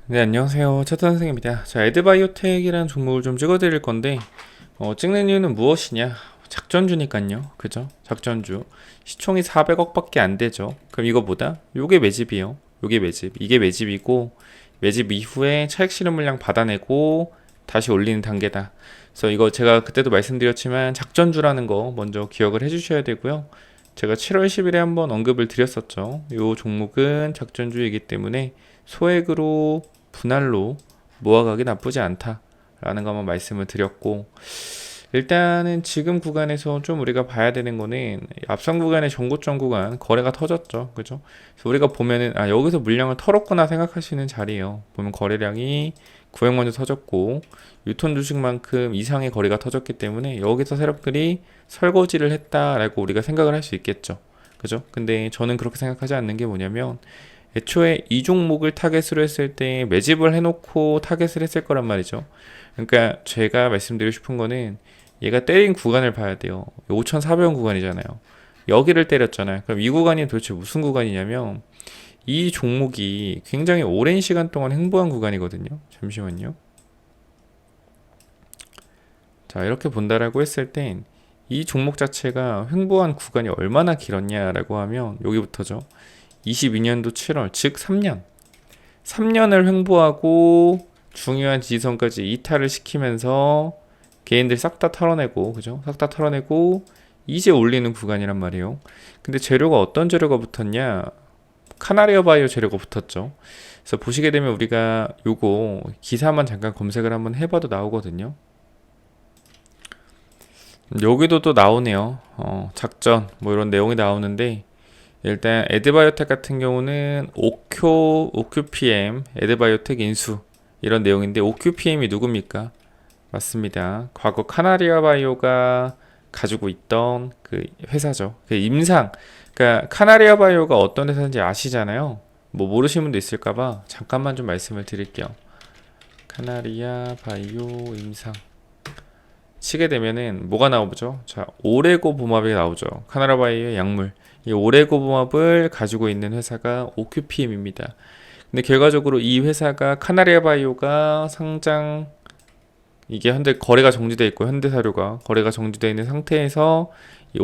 네, 안녕하세요. 차트 선생입니다. 자, 에드바이오텍이라는 종목을 좀 찍어드릴 건데, 찍는 이유는 무엇이냐? 작전주니까요. 그죠? 작전주. 시총이 400억밖에 안 되죠. 그럼 이거보다 요게 매집이요. 요게 매집. 이게 매집이고, 매집 이후에 차익 실현 물량 받아내고 다시 올리는 단계다. 그래서 이거 제가 그때도 말씀드렸지만 작전주라는 거 먼저 기억을 해주셔야 되고요. 제가 7월 10일에 한번 언급을 드렸었죠. 요 종목은 작전주이기 때문에 소액으로 분할로 모아가기 나쁘지 않다라는 것만 말씀을 드렸고, 일단은 지금 구간에서 좀 우리가 봐야 되는 거는 앞선 구간의 전고점 구간 거래가 터졌죠. 그죠? 그래서 우리가 보면은 여기서 물량을 털었구나 생각할 수 있는 자리예요. 보면 거래량이 9억 먼저 터졌고 유통 주식만큼 이상의 거래가 터졌기 때문에 여기서 세력들이 설거지를 했다라고 우리가 생각을 할 수 있겠죠. 그죠? 근데 저는 그렇게 생각하지 않는 게 뭐냐면 애초에 이 종목을 타겟으로 했을 때 매집을 해놓고 타겟을 했을 거란 말이죠. 그러니까 제가 말씀드리고 싶은 거는 얘가 때린 구간을 봐야 돼요. 5,400원 구간이잖아요. 여기를 때렸잖아요. 그럼 이 구간이 도대체 무슨 구간이냐면 이 종목이 굉장히 오랜 시간 동안 횡보한 구간이거든요. 잠시만요. 자, 이렇게 본다라고 했을 땐 이 종목 자체가 횡보한 구간이 얼마나 길었냐라고 하면 여기부터죠. 22년도 7월, 즉 3년. 3년을 횡보하고 중요한 지지선까지 이탈을 시키면서 개인들 싹 다 털어내고, 그죠? 싹 다 털어내고 이제 올리는 구간이란 말이에요. 근데 재료가 어떤 재료가 붙었냐? 카나리아 바이오 재료가 붙었죠. 그래서 보시게 되면 우리가 요거 기사만 잠깐 검색을 한번 해봐도 나오거든요. 여기도 또 나오네요. 작전 뭐 이런 내용이 나오는데 일단 에드바이오텍 같은 경우는 OQPM 에드바이오텍 인수 이런 내용인데 OQPM이 누굽니까? 맞습니다. 과거 카나리아 바이오가 가지고 있던 그 회사죠. 그 임상. 그러니까 카나리아 바이오가 어떤 회사인지 아시잖아요. 뭐 모르시는 분도 있을까봐 잠깐만 좀 말씀을 드릴게요. 카나리아 바이오 임상. 치게 되면은 뭐가 나오죠? 자, 오레고보맙이 나오죠. 카나라바이오의 약물. 이 오레고보맙을 가지고 있는 회사가 OQPM입니다. 근데 결과적으로 이 회사가 카나리아 바이오가 상장 이게 현재 거래가 정지되어 있고 현대사료가 거래가 정지되어 있는 상태에서 이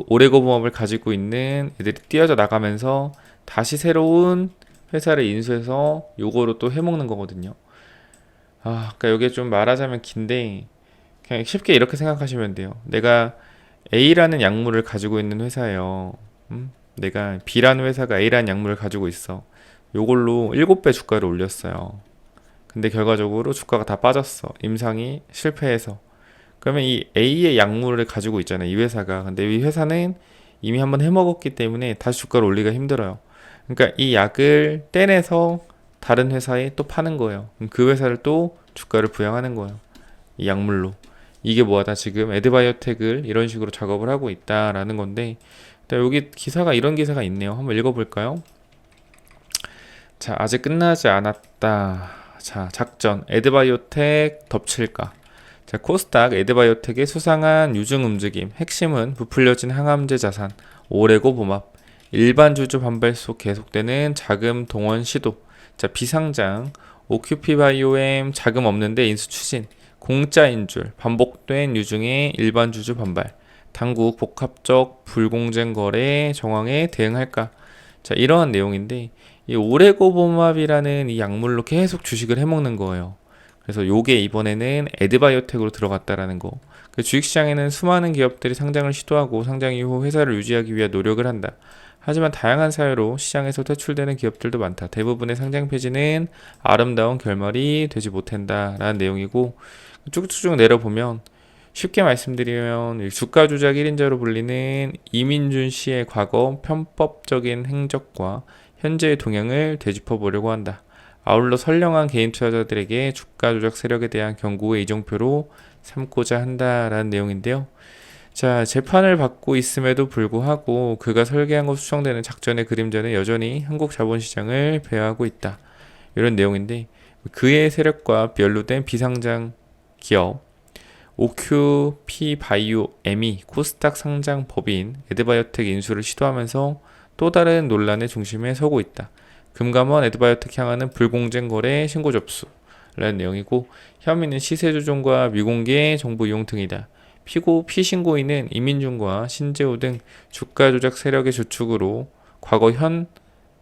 오레고보맙을 가지고 있는 애들이 뛰어져 나가면서 다시 새로운 회사를 인수해서 요거로 또 해먹는 거거든요. 그러니까 이게 좀 말하자면 긴데 그냥 쉽게 이렇게 생각하시면 돼요. 내가 A라는 약물을 가지고 있는 회사예요. 내가 B라는 회사가 A라는 약물을 가지고 있어. 요걸로 7배 주가를 올렸어요. 근데 결과적으로 주가가 다 빠졌어. 임상이 실패해서. 그러면 이 A의 약물을 가지고 있잖아요. 이 회사가. 근데 이 회사는 이미 한번 해먹었기 때문에 다시 주가를 올리기가 힘들어요. 그러니까 이 약을 떼내서 다른 회사에 또 파는 거예요. 그럼 그 회사를 또 주가를 부양하는 거예요. 이 약물로. 이게 뭐하다 지금 에드바이오텍을 이런 식으로 작업을 하고 있다라는 건데 여기 기사가 이런 기사가 있네요. 한번 읽어볼까요? 자, 아직 끝나지 않았다. 자, 작전 에드바이오텍 덮칠까? 자, 코스닥 에드바이오텍의 수상한 유증 움직임 핵심은 부풀려진 항암제 자산 오레고보맙 일반 주주 반발 속 계속되는 자금 동원 시도. 자, 비상장 오큐피 바이오엠 자금 없는데 인수 추진 공짜인 줄, 반복된 유증의 일반 주주 반발, 당국 복합적 불공정 거래 정황에 대응할까? 자, 이러한 내용인데 이 오레고보맙이라는 이 약물로 계속 주식을 해먹는 거예요. 그래서 요게 이번에는 에드바이오텍으로 들어갔다라는 거. 그 주식시장에는 수많은 기업들이 상장을 시도하고 상장 이후 회사를 유지하기 위해 노력을 한다. 하지만 다양한 사유로 시장에서 퇴출되는 기업들도 많다. 대부분의 상장 폐지는 아름다운 결말이 되지 못한다라는 내용이고 쭉쭉쭉 내려보면 쉽게 말씀드리면 주가 조작 1인자로 불리는 이민준 씨의 과거 편법적인 행적과 현재의 동향을 되짚어 보려고 한다. 아울러 선량한 개인 투자자들에게 주가 조작 세력에 대한 경고의 이정표로 삼고자 한다라는 내용인데요. 자, 재판을 받고 있음에도 불구하고 그가 설계한 것 수정되는 작전의 그림자는 여전히 한국 자본시장을 배회하고 있다. 이런 내용인데 그의 세력과 연루된 비상장 기업 OQP 바이오엠이 코스닥 상장 법인 에드바이오텍 인수를 시도하면서 또 다른 논란의 중심에 서고 있다. 금감원 에드바이오텍 향하는 불공정 거래 신고 접수라는 내용이고, 혐의는 시세 조종과 미공개 정보 이용 등이다. 피신고인은 이민중과 신재호 등 주가 조작 세력의 주축으로 과거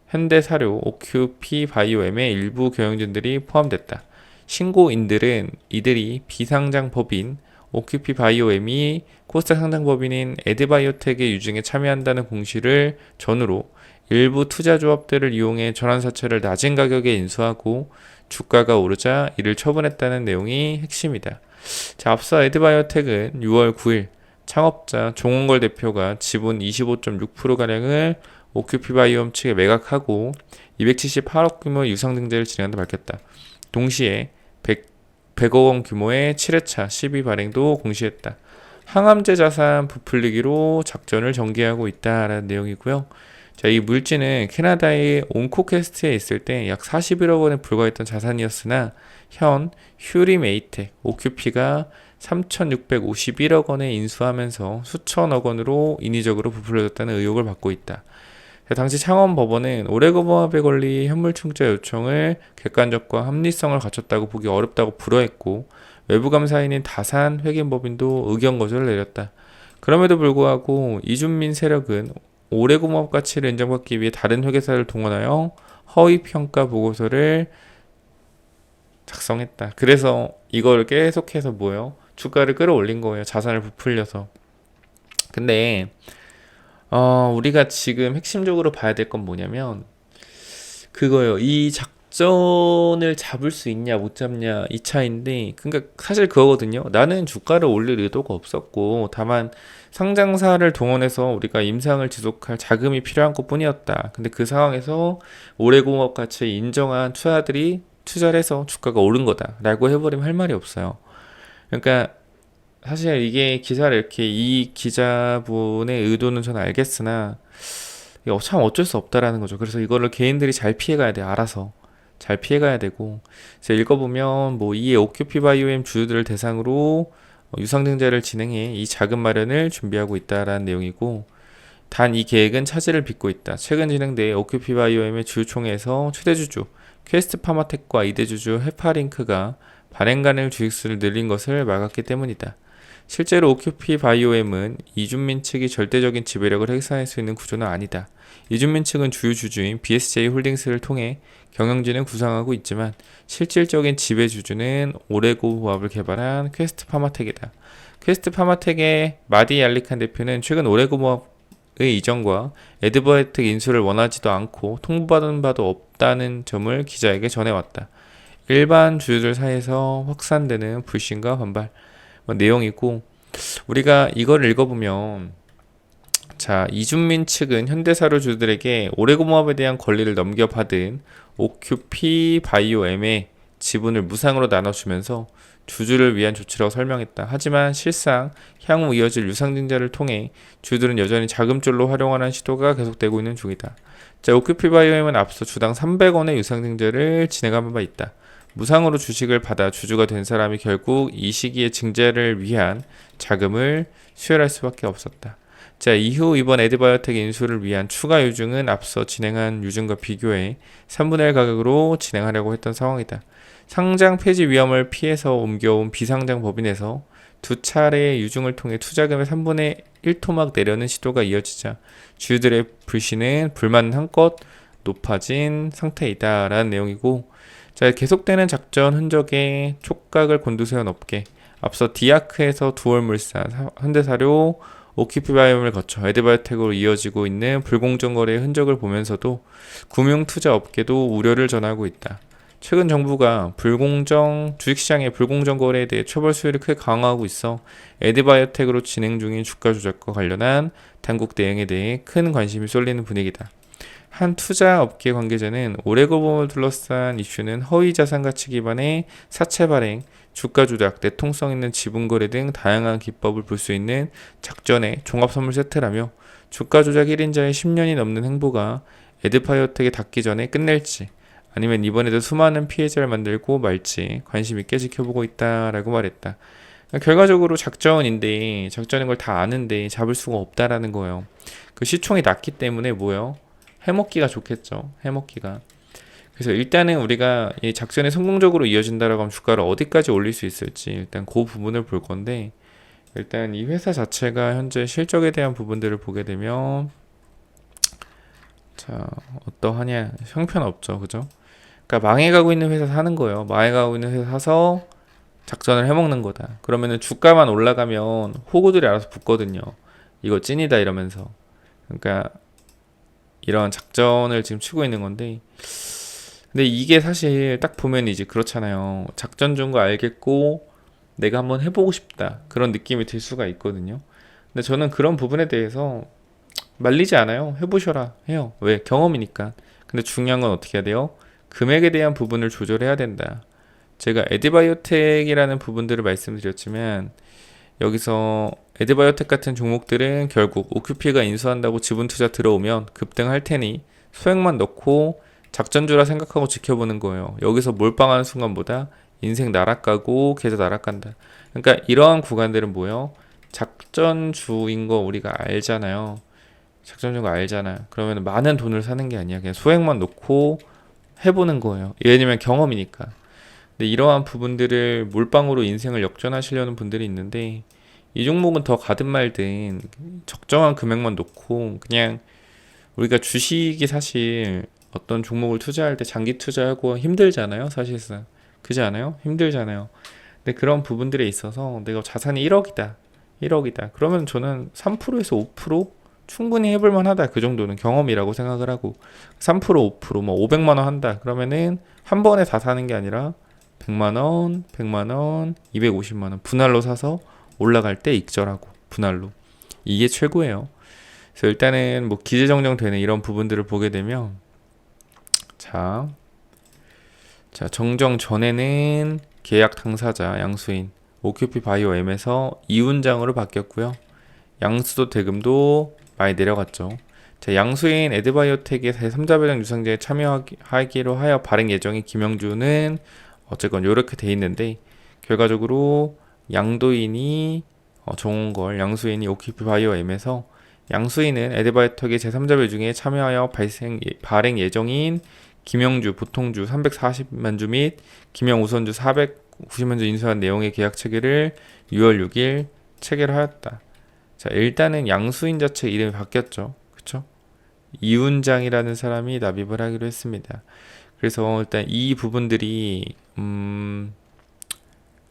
현대사료, 오큐피바이오엠의 일부 경영진들이 포함됐다. 신고인들은 이들이 비상장 법인 오큐피바이오엠이 코스닥 상장 법인인 에드바이오텍의 유증에 참여한다는 공시를 전후로 일부 투자조합들을 이용해 전환사채를 낮은 가격에 인수하고 주가가 오르자 이를 처분했다는 내용이 핵심이다. 자, 앞서 에드바이오텍은 6월 9일 창업자 종원걸 대표가 지분 25.6%가량을 오큐피바이오엠 측에 매각하고 278억 규모의 유상증자를 진행한다 밝혔다. 동시에 100억 원 규모의 7회차 12 발행도 공시했다. 항암제 자산 부풀리기로 작전을 전개하고 있다라는 내용이고요. 자, 이 물질은 캐나다의 온코캐스트에 있을 때 약 41억 원에 불과했던 자산이었으나 현 휴리메이텍 오큐피가 3,651억 원에 인수하면서 수천억 원으로 인위적으로 부풀려졌다는 의혹을 받고 있다. 당시 창원법원은 오레고모압에 걸리 현물충자 요청을 객관적과 합리성을 갖췄다고 보기 어렵다고 불허했고, 외부감사인인 다산 회계법인도 의견 거절을 내렸다. 그럼에도 불구하고 이준민 세력은 오레고모압 가치를 인정받기 위해 다른 회계사를 동원하여 허위평가 보고서를 작성했다. 그래서 이걸 계속해서 주가를 끌어올린 거예요. 자산을 부풀려서. 근데 우리가 지금 핵심적으로 봐야 될 건 뭐냐면 그거예요. 이 작전을 잡을 수 있냐 못 잡냐 이 차이인데, 그러니까 사실 그거거든요. 나는 주가를 올릴 의도가 없었고 다만 상장사를 동원해서 우리가 임상을 지속할 자금이 필요한 것뿐이었다. 근데 그 상황에서 오레고모업 가치를 인정한 투자들이 투자를 해서 주가가 오른 거다라고 해버리면 할 말이 없어요. 그러니까 사실 이게 기사를 이렇게, 이 기자분의 의도는 저는 알겠으나 이게 참 어쩔 수 없다라는 거죠. 그래서 이거를 개인들이 잘 피해가야 돼. 알아서 잘 피해가야 되고, 그래서 읽어보면 이에 오큐피바이오엠 주주들을 대상으로 유상증자를 진행해 이 자금 마련을 준비하고 있다라는 내용이고, 단 이 계획은 차질을 빚고 있다. 최근 진행된 오큐피바이오엠의 주총회에서 최대 주주 퀘스트 파마텍과 2대 주주 헤파링크가 발행가능 주식수를 늘린 것을 막았기 때문이다. 실제로 오큐피바이오엠은 이준민 측이 절대적인 지배력을 행사할 수 있는 구조는 아니다. 이준민 측은 주요 주주인 BSJ 홀딩스를 통해 경영진을 구성하고 있지만 실질적인 지배 주주는 오레고모압을 개발한 퀘스트 파마텍이다. 퀘스트 파마텍의 마디 알리칸 대표는 최근 오레고모압의 이전과 에드바이오텍 인수를 원하지도 않고 통보받은 바도 없다는 점을 기자에게 전해왔다. 일반 주주들 사이에서 확산되는 불신과 반발 내용이고, 우리가 이걸 읽어보면, 자, 이준민 측은 현대사료 주주들에게 오레고모압에 대한 권리를 넘겨받은 오큐피바이오엠의 지분을 무상으로 나눠주면서 주주를 위한 조치라고 설명했다. 하지만 실상 향후 이어질 유상증자를 통해 주주들은 여전히 자금줄로 활용하는 시도가 계속되고 있는 중이다. 자, 오큐피바이오엠은 앞서 주당 300원의 유상증자를 진행한 바 있다. 무상으로 주식을 받아 주주가 된 사람이 결국 이 시기에 증자를 위한 자금을 수혈할 수밖에 없었다. 자, 이후 이번 에드바이오텍 인수를 위한 추가 유증은 앞서 진행한 유증과 비교해 3분의 1 가격으로 진행하려고 했던 상황이다. 상장 폐지 위험을 피해서 옮겨온 비상장 법인에서 두 차례의 유증을 통해 투자금의 3분의 1 토막 내려는 시도가 이어지자 주주들의 불만은 한껏 높아진 상태이다라는 내용이고, 자, 계속되는 작전 흔적에 촉각을 곤두세운 업계, 앞서 디아크에서 두월물산, 현대사료, 오큐피바이오엠을 거쳐 에드바이오텍으로 이어지고 있는 불공정 거래의 흔적을 보면서도 금융투자 업계도 우려를 전하고 있다. 최근 정부가 주식시장의 불공정 거래에 대해 처벌 수위를 크게 강화하고 있어 에드바이오텍으로 진행 중인 주가 조작과 관련한 당국 대응에 대해 큰 관심이 쏠리는 분위기다. 한 투자업계 관계자는 오레고모를 둘러싼 이슈는 허위 자산 가치 기반의 사채 발행, 주가 조작, 내통성 있는 지분 거래 등 다양한 기법을 볼 수 있는 작전의 종합 선물 세트라며, 주가 조작 1인자의 10년이 넘는 행보가 에드바이오텍에 닿기 전에 끝낼지 아니면 이번에도 수많은 피해자를 만들고 말지 관심 있게 지켜보고 있다라고 말했다. 결과적으로 작전인 걸 다 아는데 잡을 수가 없다라는 거예요. 그 시총이 낮기 때문에 해먹기가 좋겠죠. 해먹기가. 그래서 일단은 우리가 이 작전이 성공적으로 이어진다라고 하면 주가를 어디까지 올릴 수 있을지 일단 그 부분을 볼 건데, 일단 이 회사 자체가 현재 실적에 대한 부분들을 보게 되면 자 어떠하냐, 형편없죠, 그죠? 그러니까 망해가고 있는 회사 사는 거예요. 망해가고 있는 회사 사서 작전을 해먹는 거다. 그러면은 주가만 올라가면 호구들이 알아서 붙거든요. 이거 찐이다 이러면서. 그러니까 이런 작전을 지금 치고 있는 건데, 근데 이게 사실 딱 보면 이제 그렇잖아요. 작전 준 거 알겠고 내가 한번 해보고 싶다, 그런 느낌이 들 수가 있거든요. 근데 저는 그런 부분에 대해서 말리지 않아요. 해보셔라 해요. 왜? 경험이니까. 근데 중요한 건 어떻게 해야 돼요? 금액에 대한 부분을 조절해야 된다. 제가 에드바이오텍이라는 부분들을 말씀드렸지만, 여기서 에드바이오텍 같은 종목들은 결국 오큐피가 인수한다고 지분 투자 들어오면 급등할 테니 소액만 넣고 작전주라 생각하고 지켜보는 거예요. 여기서 몰빵하는 순간보다 인생 날아가고 계좌 날아간다. 그러니까 이러한 구간들은 뭐예요? 작전주인 거 우리가 알잖아요. 작전주인 거 알잖아요. 그러면 많은 돈을 사는 게 아니야. 그냥 소액만 놓고 해보는 거예요. 왜냐면 경험이니까. 근데 이러한 부분들을 몰빵으로 인생을 역전하시려는 분들이 있는데, 이 종목은 더 가든 말든 적정한 금액만 놓고, 그냥 우리가 주식이 사실 어떤 종목을 투자할 때 장기 투자하고 힘들잖아요, 사실상. 그지 않아요? 힘들잖아요. 근데 그런 부분들에 있어서 내가 자산이 1억이다. 1억이다. 그러면 저는 3%에서 5% 충분히 해볼 만하다. 그 정도는 경험이라고 생각을 하고, 3% 5%, 뭐 500만 원 한다. 그러면은 한 번에 다 사는 게 아니라 100만 원, 100만 원, 250만 원 분할로 사서 올라갈 때 익절하고 분할로. 이게 최고예요. 그래서 일단은 뭐 기재정정되는 이런 부분들을 보게 되면, 자, 정정 전에는 계약 당사자 양수인 오큐피 바이오엠에서 이운장으로 바뀌었고요. 양수도 대금도 많이 내려갔죠. 자, 양수인 에드바이오텍의 제3자 배당 유상제에 참여하기로 하여 발행 예정인 김영주는 어쨌건 이렇게 돼 있는데, 결과적으로 양도인이 정온걸, 양수인이 오큐피 바이오엠에서, 양수인은 에드바이오텍의 제3자 배중에 참여하여 발행 예정인 김영주 보통주 340만 주 및 김영우선주 490만 주 인수한 내용의 계약 체계를 6월 6일 체결하였다. 자, 일단은 양수인 자체 이름이 바뀌었죠. 그쵸? 이운장이라는 사람이 납입을 하기로 했습니다. 그래서 일단 이 부분들이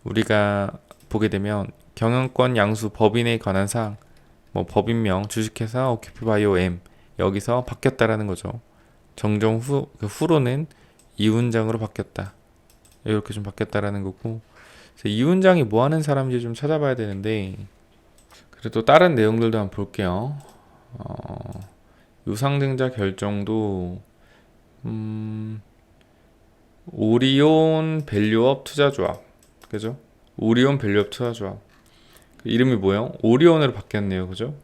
우리가 보게 되면 경영권 양수 법인에 관한 사항, 뭐 법인명, 주식회사 오큐피바이오 M 여기서 바뀌었다라는 거죠. 정정 후 그 후로는 이운장으로 바뀌었다. 이렇게 좀 바뀌었다라는 거고, 그래서 이운장이 뭐 하는 사람인지 좀 찾아봐야 되는데, 그래도 다른 내용들도 한번 볼게요. 유상증자 결정도 오리온 밸류업 투자조합, 그죠? 오리온 밸류업 투자조합. 그 이름이 뭐예요? 오리온으로 바뀌었네요, 그죠?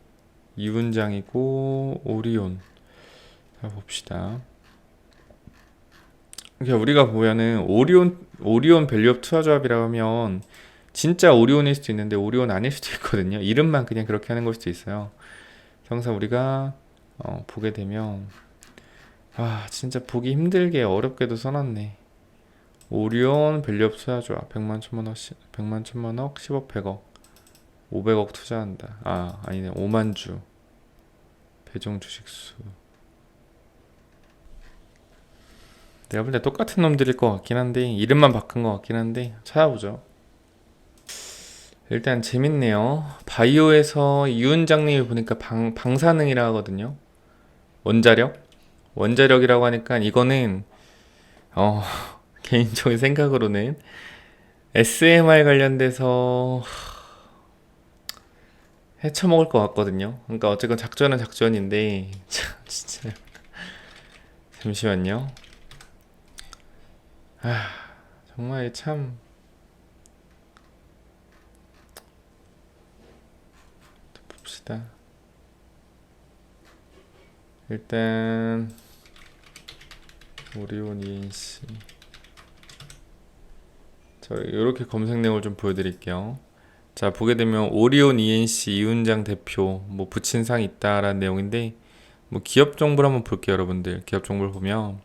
이운장이고 오리온. 자, 봅시다. 그러니까 우리가 보면은 오리온 밸류업 투자조합이라고 하면 진짜 오리온일 수도 있는데 오리온 아닐 수도 있거든요. 이름만 그냥 그렇게 하는 걸 수도 있어요. 항상 우리가 보게 되면, 진짜 보기 힘들게 어렵게도 써놨네. 오리온 밸류업 투자조합 100만 천만억 10억 100억 500억 투자한다. 아니네, 5만 주 배정 주식수. 내가 볼 때 똑같은 놈들일 것 같긴 한데, 이름만 바꾼 것 같긴 한데 찾아보죠. 일단 재밌네요. 바이오에서 이운장님이 보니까 방사능이라 하거든요. 원자력이라고 하니까 이거는 개인적인 생각으로는 SMR 관련돼서 헤쳐먹을 것 같거든요. 그러니까 어쨌건 작전은 작전인데 참 진짜. 잠시만요. 정말 참 봅시다. 일단 오리온 ENC, 저 이렇게 검색 내용을 좀 보여드릴게요. 자, 보게 되면 오리온 ENC 이운장 대표 뭐 붙인 상 있다라는 내용인데, 뭐 기업 정보를 한번 볼게요, 여러분들. 기업 정보를 보면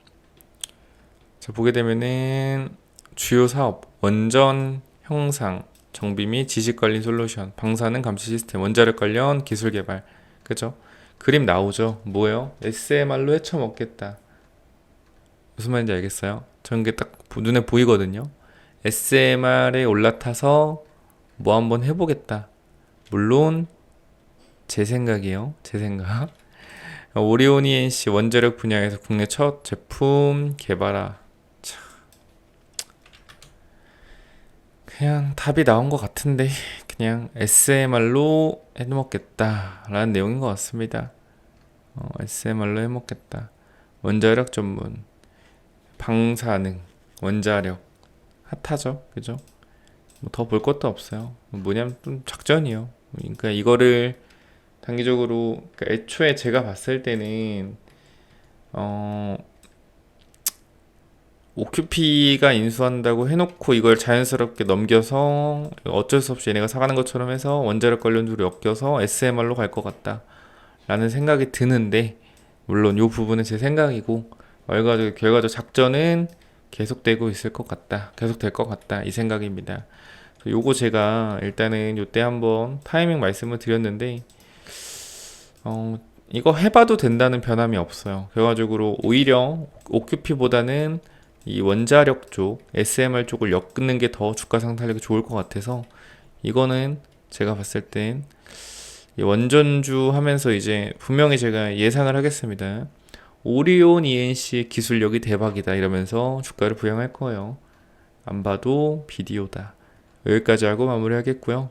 자, 보게 되면은 주요 사업, 원전 형상, 정비 및 지식 관리 솔루션, 방사능 감시 시스템, 원자력 관련 기술 개발. 그죠? 그림 나오죠? 뭐예요? SMR로 헤쳐먹겠다. 무슨 말인지 알겠어요? 저는 게 딱 눈에 보이거든요. SMR에 올라타서 뭐 한번 해보겠다. 물론 제 생각이에요. 제 생각. 오리온 ENC 원자력 분야에서 국내 첫 제품 개발하. 그냥 답이 나온 것 같은데 그냥 SMR로 해먹겠다라는 내용인 것 같습니다. SMR로 해먹겠다. 원자력 전문, 방사능, 원자력 핫하죠, 그죠? 뭐 더 볼 것도 없어요. 뭐냐면 좀 작전이요. 그러니까 이거를 단기적으로, 그러니까 애초에 제가 봤을 때는 OQP가 인수한다고 해놓고 이걸 자연스럽게 넘겨서 어쩔 수 없이 얘네가 사가는 것처럼 해서 원자력 관련주로 엮여서 SMR로 갈 것 같다 라는 생각이 드는데, 물론 이 부분은 제 생각이고 결과적 작전은 계속되고 있을 것 같다, 계속될 것 같다, 이 생각입니다. 요거 제가 일단은 요때 한번 타이밍 말씀을 드렸는데 이거 해봐도 된다는 변함이 없어요. 결과적으로 오히려 OQP보다는 이 원자력 쪽, SMR 쪽을 엮는 게 더 주가 상승력이 좋을 것 같아서, 이거는 제가 봤을 땐 원전주 하면서 이제 분명히 제가 예상을 하겠습니다. 오리온 ENC의 기술력이 대박이다 이러면서 주가를 부양할 거예요. 안 봐도 비디오다. 여기까지 하고 마무리하겠고요.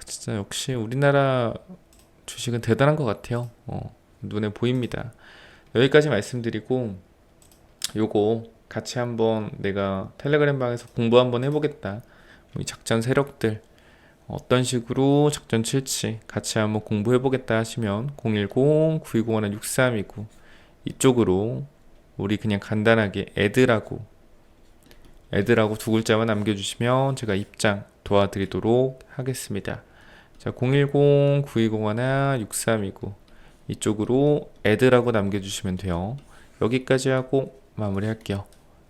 진짜 역시 우리나라 주식은 대단한 것 같아요. 눈에 보입니다. 여기까지 말씀드리고, 요거 같이 한번 내가 텔레그램 방에서 공부 한번 해보겠다. 이 작전 세력들 어떤 식으로 작전 칠지 같이 한번 공부해보겠다 하시면 010-9201-6329 이쪽으로 우리 그냥 간단하게 애드라고 두 글자만 남겨주시면 제가 입장 도와드리도록 하겠습니다. 자, 010-9201-6329 이쪽으로 애드라고 남겨주시면 돼요. 여기까지 하고 마무리할게요.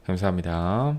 감사합니다.